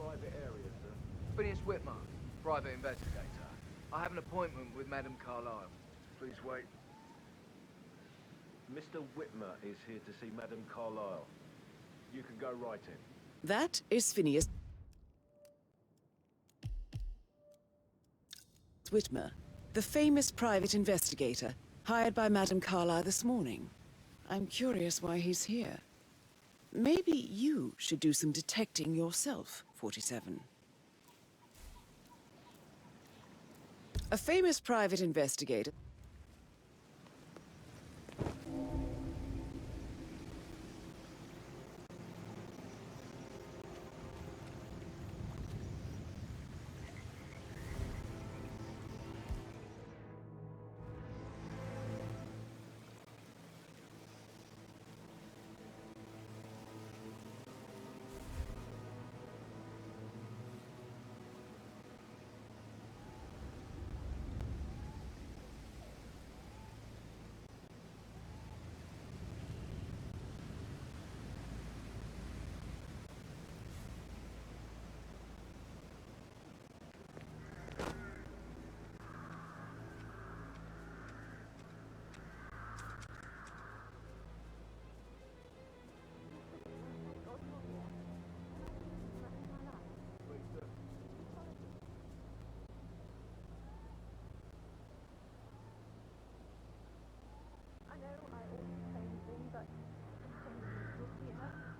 private area, sir? Phineas Whitman, private investigator. I have an appointment with Madame Carlyle. Please wait. Mr. Whitmer is here to see Madame Carlyle. You can go right in. That is Phineas Whitmer, the famous private investigator, hired by Madame Carlyle this morning. I'm curious why he's here. Maybe you should do some detecting yourself, 47. A famous private investigator...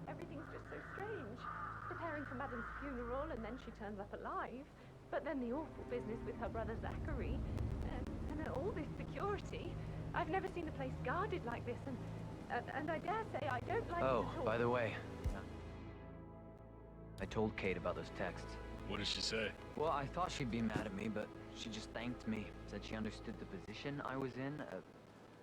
Everything's just so strange. Preparing for Madame's funeral, and then she turns up alive. But then the awful business with her brother Zachary, and then all this security. I've never seen a place guarded like this, and I dare say I don't like it at all. By the way, I told Kate about those texts. What did she say? Well, I thought she'd be mad at me, but she just thanked me. Said she understood the position I was in.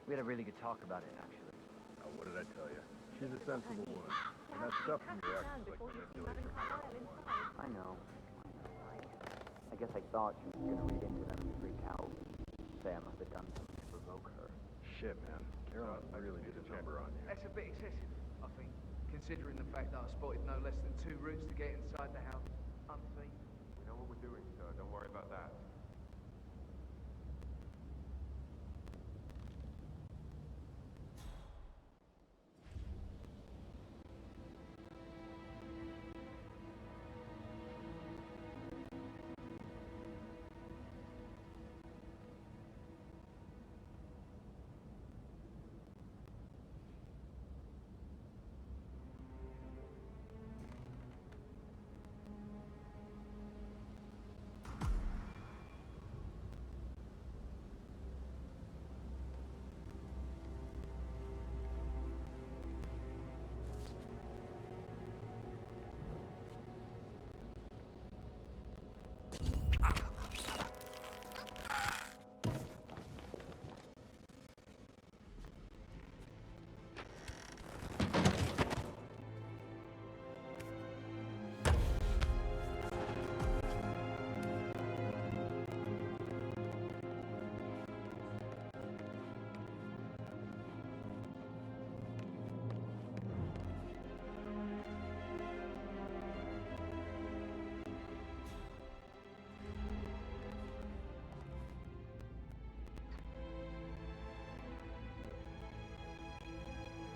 We had a really good talk about it, actually. Oh, what did I tell you? She's a sensible woman. And that stuff from your ex is like manipulation. I know. I guess I thought she was gonna read into them and freak out. Say I must have done something to provoke her. Shit, man. Caroline, I really need a number on you. That's a bit excessive, I think, considering the fact that I spotted no less than 2 routes to get inside the house unseen. We know what we're doing, so don't worry about that.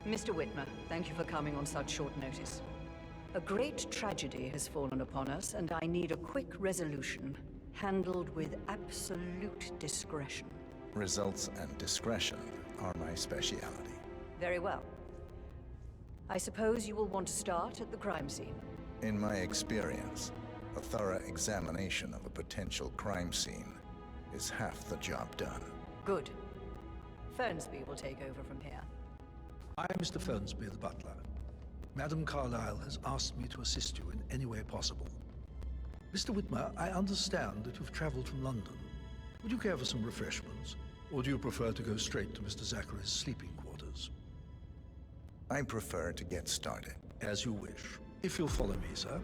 Mr. Whitmer, thank you for coming on such short notice. A great tragedy has fallen upon us, and I need a quick resolution, handled with absolute discretion. Results and discretion are my speciality. Very well. I suppose you will want to start at the crime scene. In my experience, a thorough examination of a potential crime scene is half the job done. Good. Fernsby will take over from here. I'm Mr. Fernsby, the butler. Madame Carlyle has asked me to assist you in any way possible. Mr. Whitmer, I understand that you've traveled from London. Would you care for some refreshments? Or do you prefer to go straight to Mr. Zachary's sleeping quarters? I prefer to get started. As you wish. If you'll follow me, sir.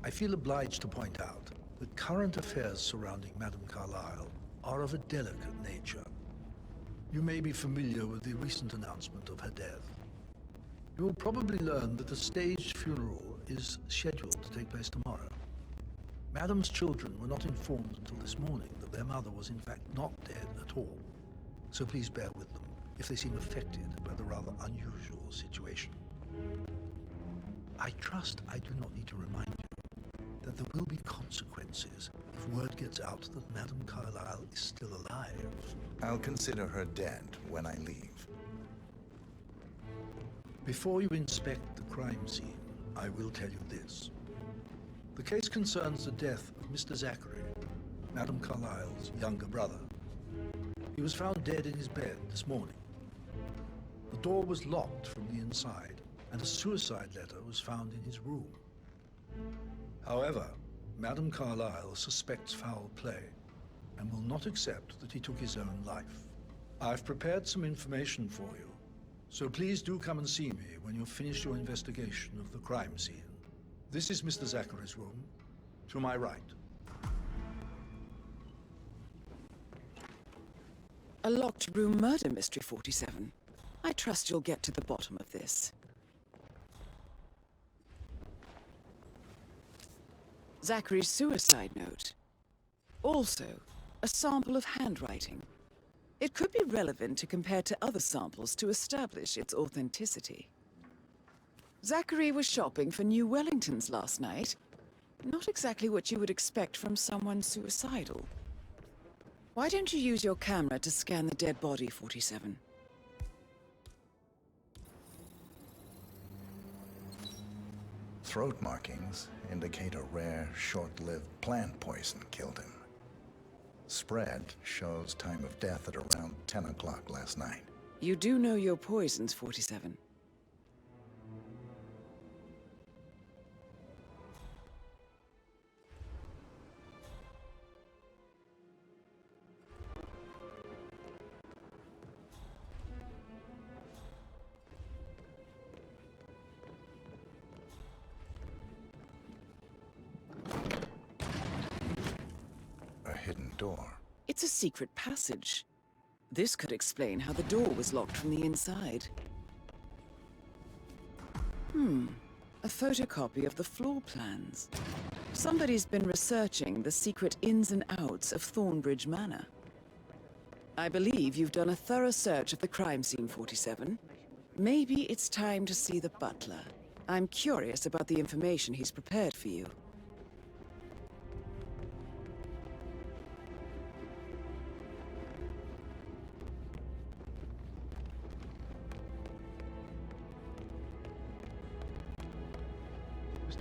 I feel obliged to point out that current affairs surrounding Madame Carlyle are of a delicate nature. You may be familiar with the recent announcement of her death. You will probably learn that a staged funeral is scheduled to take place tomorrow. Madame's children were not informed until this morning that their mother was in fact not dead at all. So please bear with them if they seem affected by the rather unusual situation. I trust I do not need to remind you that there will be consequences if word gets out that Madame Carlyle is still alive. I'll consider her dead when I leave. Before you inspect the crime scene, I will tell you this. The case concerns the death of Mr. Zachary, Madame Carlyle's younger brother. He was found dead in his bed this morning. The door was locked from the inside, and a suicide letter was found in his room. However, Madame Carlyle suspects foul play and will not accept that he took his own life. I've prepared some information for you, so please do come and see me when you've finished your investigation of the crime scene. This is Mr. Zachary's room, to my right. A locked room murder mystery, 47. I trust you'll get to the bottom of this. Zachary's suicide note. Also, a sample of handwriting. It could be relevant to compare to other samples to establish its authenticity. Zachary was shopping for new Wellingtons last night. Not exactly what you would expect from someone suicidal. Why don't you use your camera to scan the dead body, 47? Throat markings indicate a rare, short-lived plant poison killed him. Spread shows time of death at around 10 o'clock last night. You do know your poisons, 47. Hidden door. It's a secret passage. This could explain how the door was locked from the inside. A photocopy of the floor plans. Somebody's been researching the secret ins and outs of Thornbridge Manor. I believe you've done a thorough search of the crime scene, 47. Maybe it's time to see the butler. I'm curious about the information he's prepared for you.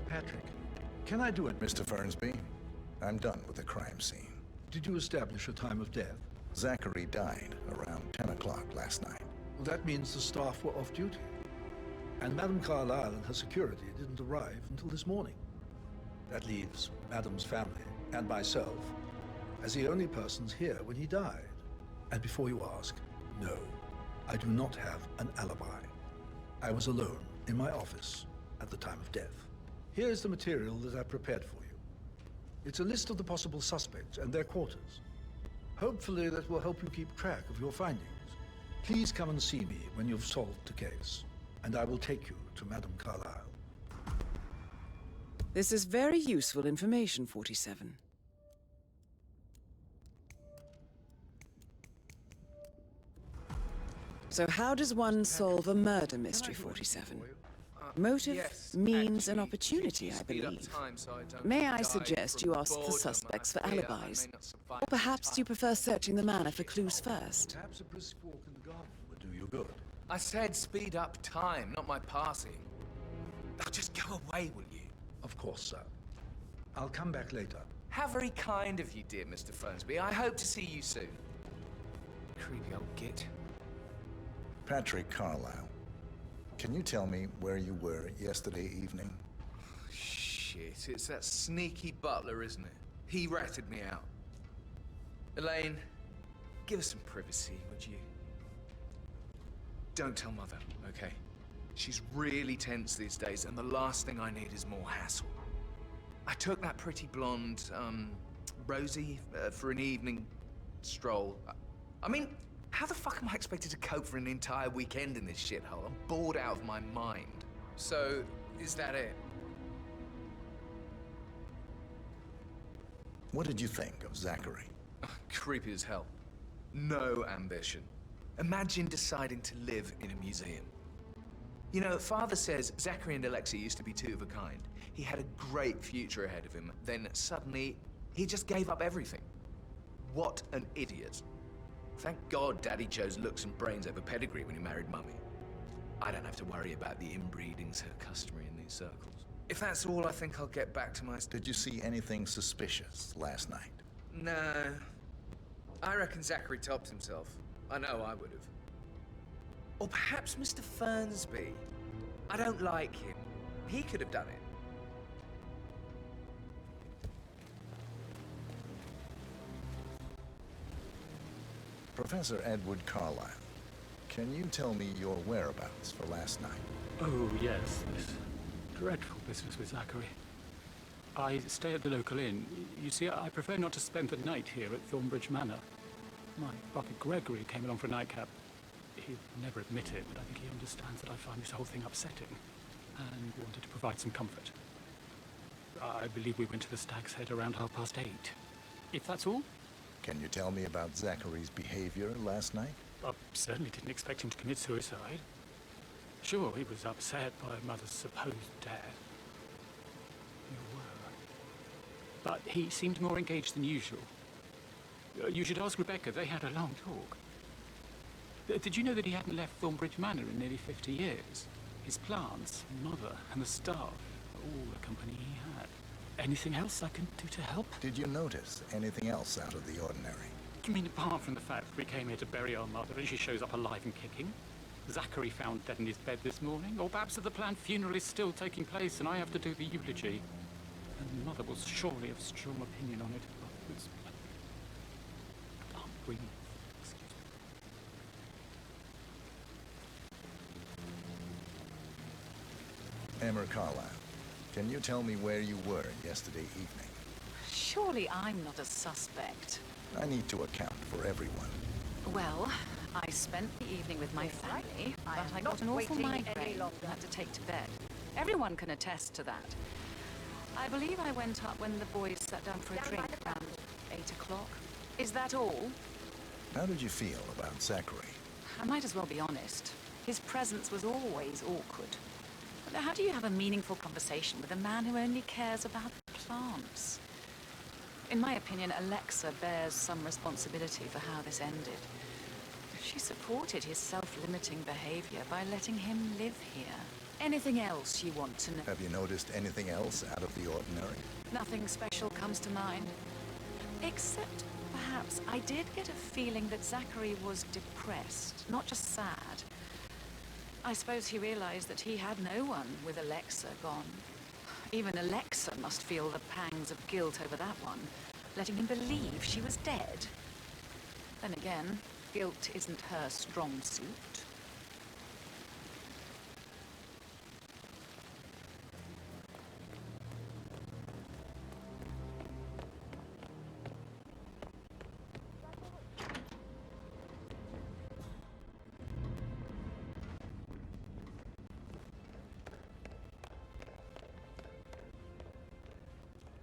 Patrick, can I do it? Mr. Fernsby, I'm done with the crime scene. Did you establish a time of death? Zachary died around 10 o'clock last night. Well, that means the staff were off duty. And Madame Carlyle and her security didn't arrive until this morning. That leaves Madame's family and myself as the only persons here when he died. And before you ask, no, I do not have an alibi. I was alone in my office at the time of death. Here's the material that I prepared for you. It's a list of the possible suspects and their quarters. Hopefully that will help you keep track of your findings. Please come and see me when you've solved the case, and I will take you to Madame Carlyle. This is very useful information, 47. So how does one solve a murder mystery, 47? Motive, Yes, means, and actually, opportunity, could I you speed up believe. time so I don't May I die suggest from you ask the boredom suspects for and I fear I alibis? may not survive Or perhaps the you time. prefer searching the manor for clues first? Perhaps a brisk walk in the garden would do you good. I said speed up time, not my passing. Oh, just go away, will you? Of course, sir. I'll come back later. How very kind of you, dear Mr. Fernsby. I hope to see you soon. Creepy old git. Patrick Carlyle, can you tell me where you were yesterday evening? Shit, it's that sneaky butler, isn't it? He ratted me out. Elaine, give us some privacy, would you? Don't tell Mother, okay? She's really tense these days, and the last thing I need is more hassle. I took that pretty blonde, Rosie, for an evening stroll. I mean, how the fuck am I expected to cope for an entire weekend in this shithole? I'm bored out of my mind. So, is that it? What did you think of Zachary? Creepy as hell. No ambition. Imagine deciding to live in a museum. You know, Father says Zachary and Alexa used to be two of a kind. He had a great future ahead of him, then suddenly, he just gave up everything. What an idiot. Thank God Daddy chose looks and brains over pedigree when he married Mummy. I don't have to worry about the inbreeding so customary in these circles. If that's all, I think I'll get back to my... Did you see anything suspicious last night? No. I reckon Zachary topped himself. I know I would have. Or perhaps Mr. Fernsby. I don't like him. He could have done it. Professor Edward Carlyle, can you tell me your whereabouts for last night? Oh, yes, this dreadful business with Zachary. I stay at the local inn. You see, I prefer not to spend the night here at Thornbridge Manor. My brother Gregory came along for a nightcap. He'd never admit it, but I think he understands that I find this whole thing upsetting, and wanted to provide some comfort. I believe we went to the Stag's Head around 8:30. If that's all? Can you tell me about Zachary's behavior last night? I certainly didn't expect him to commit suicide. Sure, he was upset by Mother's supposed death. You were. But he seemed more engaged than usual. You should ask Rebecca. They had a long talk. Did you know that he hadn't left Thornbridge Manor in nearly 50 years? His plants, Mother, and the staff, all the company he had. Anything else I can do to help? Did you notice anything else out of the ordinary? You mean apart from the fact that we came here to bury our mother and she shows up alive and kicking? Zachary found dead in his bed this morning? Or perhaps that the planned funeral is still taking place and I have to do the eulogy? And Mother will surely have strong opinion on it afterwards. I can't breathe. Excuse me. Emma Carlyle, can you tell me where you were yesterday evening? Surely I'm not a suspect. I need to account for everyone. Well, I spent the evening with my family, but I got an awful migraine and had to take to bed. Everyone can attest to that. I believe I went up when the boys sat down for a drink around 8 o'clock. Is that all? How did you feel about Zachary? I might as well be honest. His presence was always awkward. But how do you have a meaningful conversation with a man who only cares about plants? In my opinion, Alexa bears some responsibility for how this ended. She supported his self-limiting behavior by letting him live here. Anything else you want to know? Have you noticed anything else out of the ordinary? Nothing special comes to mind. Except, perhaps, I did get a feeling that Zachary was depressed, not just sad. I suppose he realized that he had no one with Alexa gone. Even Alexa must feel the pangs of guilt over that one, letting him believe she was dead. Then again, guilt isn't her strong suit.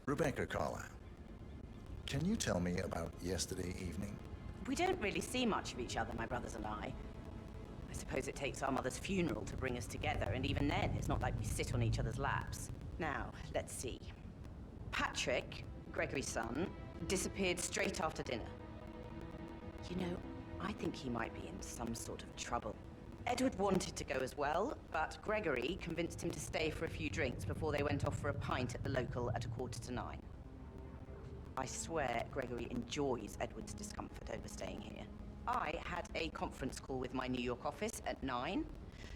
Rebecca Carlyle, can you tell me about yesterday evening? We don't really see much of each other, my brothers and I. I suppose it takes our mother's funeral to bring us together, and even then, it's not like we sit on each other's laps. Now, let's see. Patrick, Gregory's son, disappeared straight after dinner. You know, I think he might be in some sort of trouble. Edward wanted to go as well, but Gregory convinced him to stay for a few drinks before they went off for a pint at the local at 8:45. I swear Gregory enjoys Edward's discomfort over staying here. I had a conference call with my New York office at 9,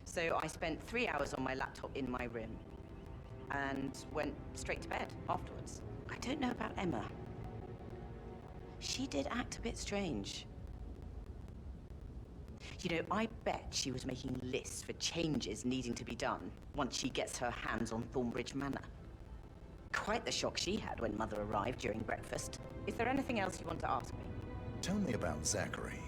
so I spent 3 hours on my laptop in my room and went straight to bed afterwards. I don't know about Emma. She did act a bit strange. You know, I bet she was making lists for changes needing to be done once she gets her hands on Thornbridge Manor. Quite the shock she had when Mother arrived during breakfast. Is there anything else you want to ask me? Tell me about Zachary.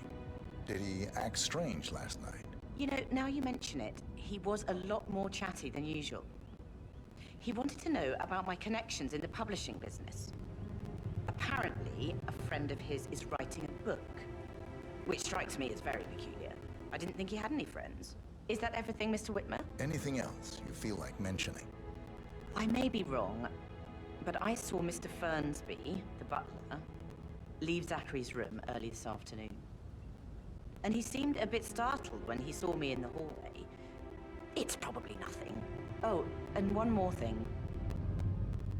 Did he act strange last night? You know, now you mention it, he was a lot more chatty than usual. He wanted to know about my connections in the publishing business. Apparently, a friend of his is writing a book, which strikes me as very peculiar. I didn't think he had any friends. Is that everything, Mr. Whitmer? Anything else you feel like mentioning? I may be wrong, but I saw Mr. Fernsby, the butler, leave Zachary's room early this afternoon. And he seemed a bit startled when he saw me in the hallway. It's probably nothing. Oh, and one more thing.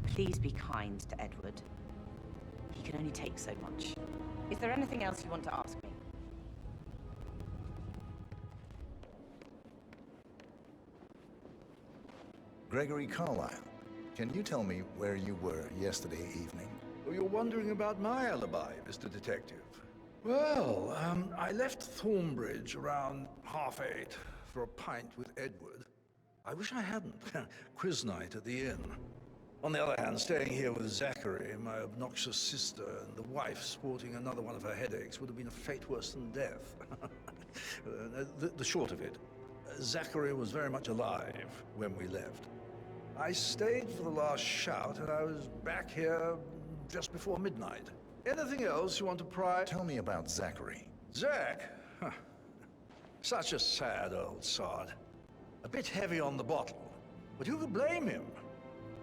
Please be kind to Edward. He can only take so much. Is there anything else you want to ask me? Gregory Carlyle, can you tell me where you were yesterday evening? Oh, you're wondering about my alibi, Mr. Detective. Well, I left Thornbridge around 8:30 for a pint with Edward. I wish I hadn't. Quiz night at the inn. On the other hand, staying here with Zachary, my obnoxious sister, and the wife sporting another one of her headaches would have been a fate worse than death. The short of it, Zachary was very much alive when we left. I stayed for the last shout, and I was back here just before midnight. Anything else you want to pry? Tell me about Zachary. Zach? Huh. Such a sad old sod. A bit heavy on the bottle, but who could blame him?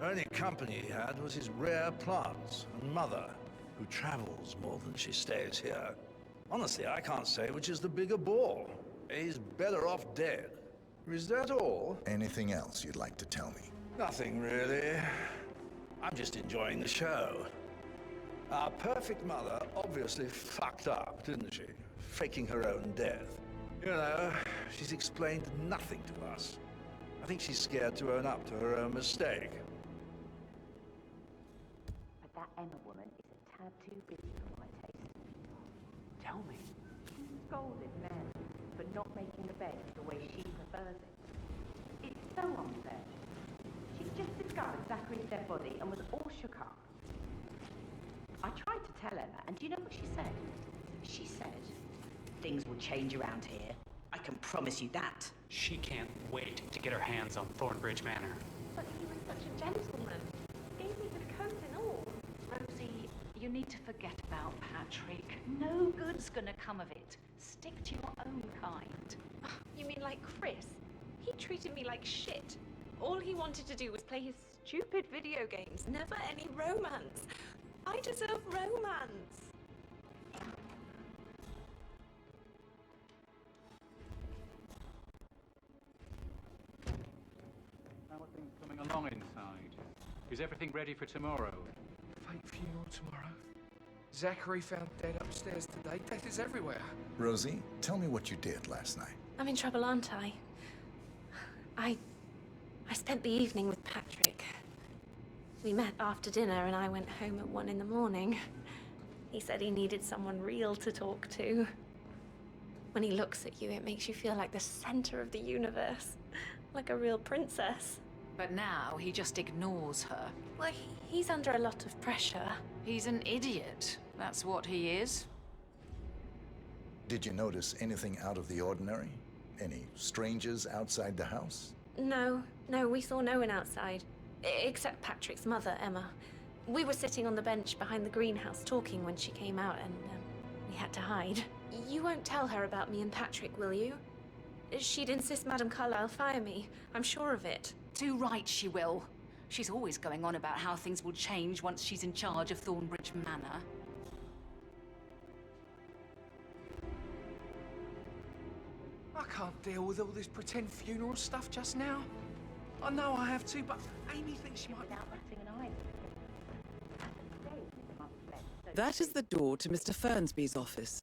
Only company he had was his rare plants and Mother, who travels more than she stays here. Honestly, I can't say which is the bigger ball. He's better off dead. Is that all? Anything else you'd like to tell me? Nothing really. I'm just enjoying the show. Our perfect mother obviously fucked up, didn't she? Faking her own death. You know, she's explained nothing to us. I think she's scared to own up to her own mistake. But that Emma woman is a tad too busy for my taste. Tell me. She scolded Mary for not making the bed the way she prefers it. It's so unfair. She's just discovered Zachary's dead body and was all shook up. I tried to tell Emma, and do you know what she said? She said, things will change around here. I can promise you that. She can't wait to get her hands on Thornbridge Manor. But he was such a gentleman. Gave me his coat and all. Rosie, you need to forget about Patrick. No good's gonna come of it. Stick to your own kind. You mean like Chris? He treated me like shit. All he wanted to do was play his stupid video games. Never any romance. I deserve romance. How are things coming along inside? Is everything ready for tomorrow? Fake funeral tomorrow. Zachary found dead upstairs today. Death is everywhere. Rosie, tell me what you did last night. I'm in trouble, aren't I? I spent the evening with Patrick. We met after dinner and I went home at 1 in the morning. He said he needed someone real to talk to. When he looks at you, it makes you feel like the center of the universe. Like a real princess. But now he just ignores her. Well, he's under a lot of pressure. He's an idiot. That's what he is. Did you notice anything out of the ordinary? Any strangers outside the house? No, we saw no one outside. Except Patrick's mother, Emma. We were sitting on the bench behind the greenhouse talking when she came out and we had to hide. You won't tell her about me and Patrick, will you? She'd insist Madame Carlyle fire me. I'm sure of it. Too right she will. She's always going on about how things will change once she's in charge of Thornbridge Manor. I can't deal with all this pretend funeral stuff just now. I know I have to, but Amy thinks she might... Without batting an eye. That is the door to Mr. Fernsby's office.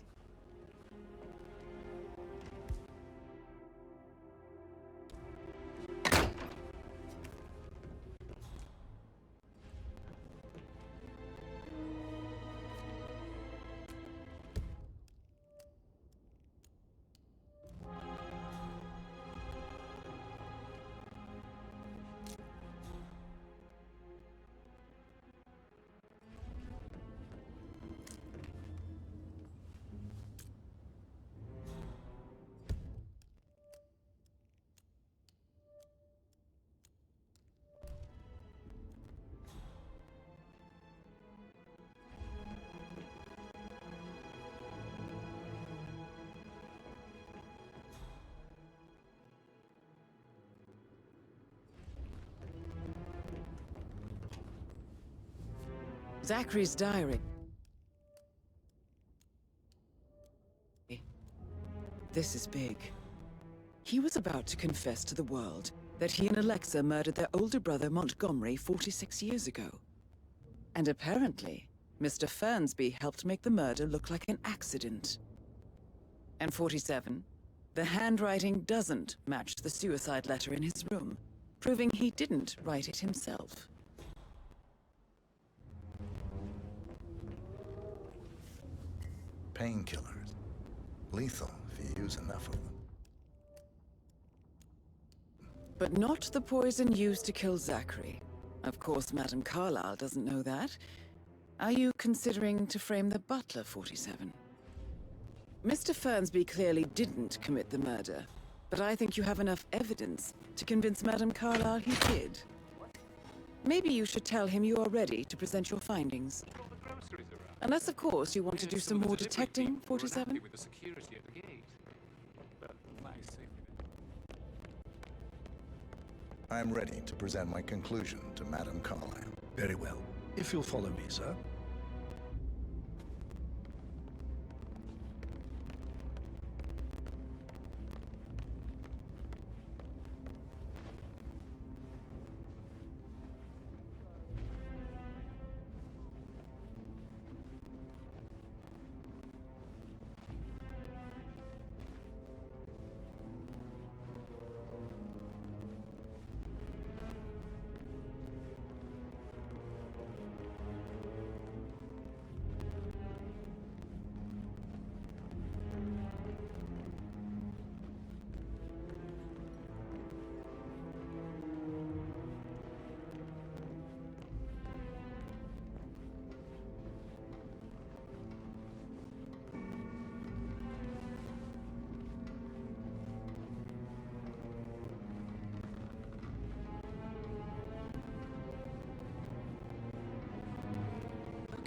Zachary's diary. This is big. He was about to confess to the world that he and Alexa murdered their older brother Montgomery 46 years ago. And apparently, Mr. Fernsby helped make the murder look like an accident. And 47, the handwriting doesn't match the suicide letter in his room, proving he didn't write it himself. Painkillers. Lethal if you use enough of them. But not the poison used to kill Zachary. Of course, Madame Carlyle doesn't know that. Are you considering to frame the butler, 47? Mr. Fernsby clearly didn't commit the murder, but I think you have enough evidence to convince Madame Carlyle he did. Maybe you should tell him you are ready to present your findings. Unless, of course, you want to do some more detecting, 47? I'm ready to present my conclusion to Madame Carlyle. Very well. If you'll follow me, sir.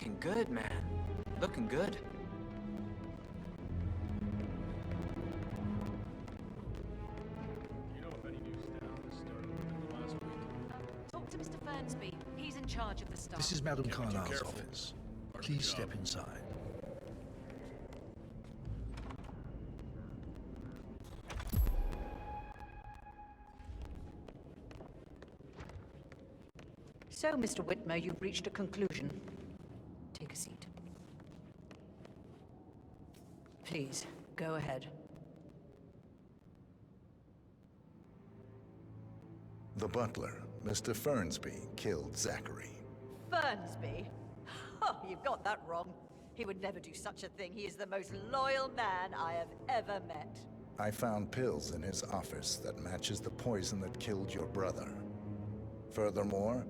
Looking good, man. Looking good. Talk to Mr. Fernsby. He's in charge of the staff. This is Madame Carlyle's office. Please step inside. So, Mr. Whitmer, you've reached a conclusion. Take a seat. Please, go ahead. The butler, Mr. Fernsby, killed Zachary. Fernsby? Oh, you've got that wrong. He would never do such a thing. He is the most loyal man I have ever met. I found pills in his office that matches the poison that killed your brother. Furthermore,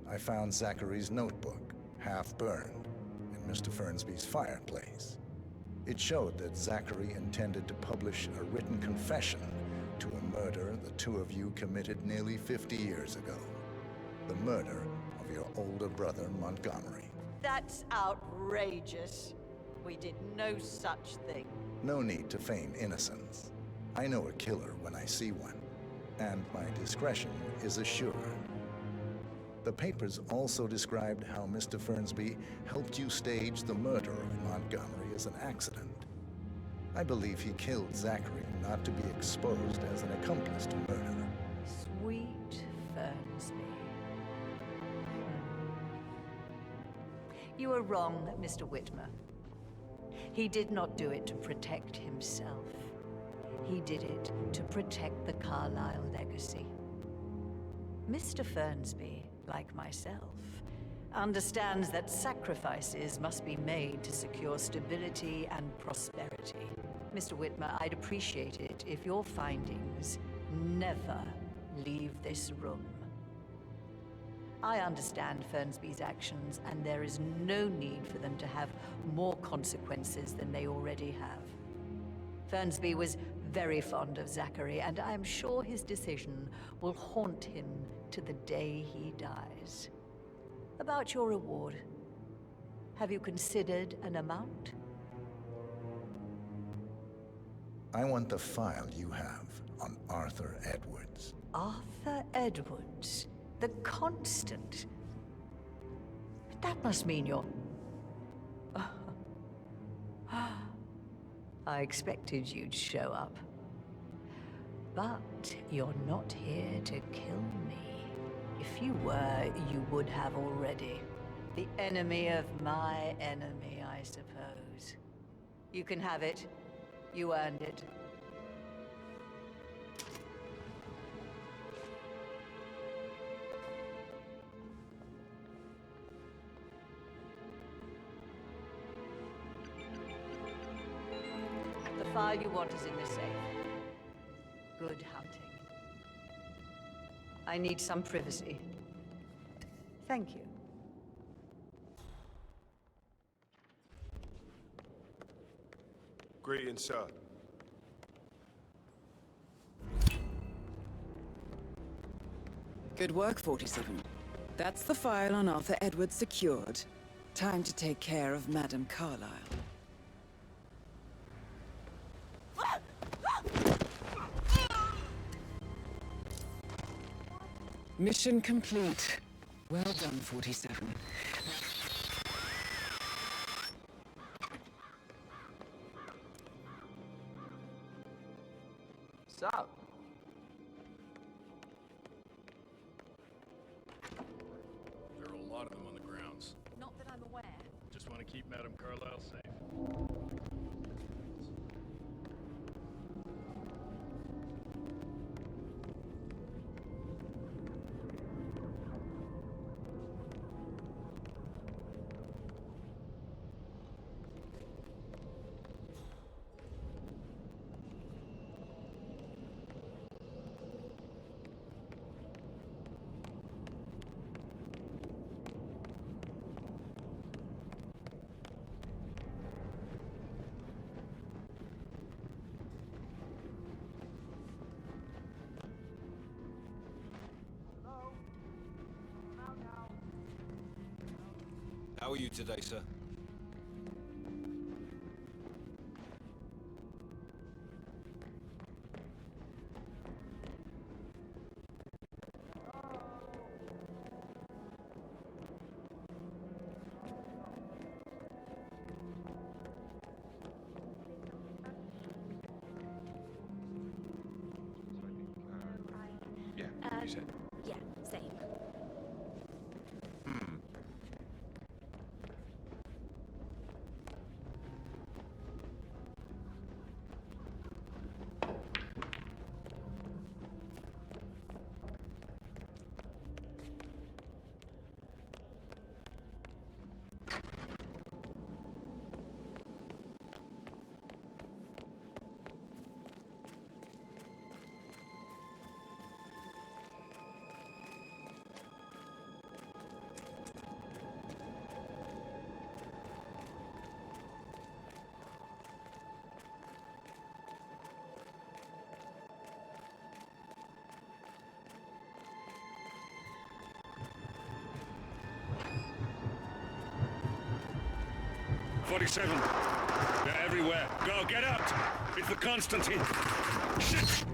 I found Zachary's notebook, half burned, in Mr. Fernsby's fireplace. It showed that Zachary intended to publish a written confession to a murder the two of you committed nearly 50 years ago. The murder of your older brother, Montgomery. That's outrageous. We did no such thing. No need to feign innocence. I know a killer when I see one, and my discretion is assured. The papers also described how Mr. Fernsby helped you stage the murder of Montgomery as an accident. I believe he killed Zachary not to be exposed as an accomplice to murder. Sweet Fernsby. You are wrong, Mr. Whitmer. He did not do it to protect himself. He did it to protect the Carlyle legacy. Mr. Fernsby, like myself, understands that sacrifices must be made to secure stability and prosperity. Mr. Whitmer, I'd appreciate it if your findings never leave this room. I understand Fernsby's actions, and there is no need for them to have more consequences than they already have. Fernsby was very fond of Zachary, and I am sure his decision will haunt him to the day he dies. About your reward, have you considered an amount? I want the file you have on Arthur Edwards. Arthur Edwards, the Constant. That must mean you're... I expected you'd show up. But you're not here to kill me. If you were, you would have already. The enemy of my enemy, I suppose. You can have it. You earned it. The file you want is in the safe. Good hunting. I need some privacy. Thank you. Greetings, sir. Good work, 47. That's the file on Arthur Edwards secured. Time to take care of Madame Carlyle. Mission complete. Well done, 47. Sup? There are a lot of them on the grounds. Not that I'm aware. Just want to keep Madame Carlyle safe. How are you today, sir? Yeah, you said. Yeah, same. They're everywhere. Go, get out! It's the Constantine! Shit!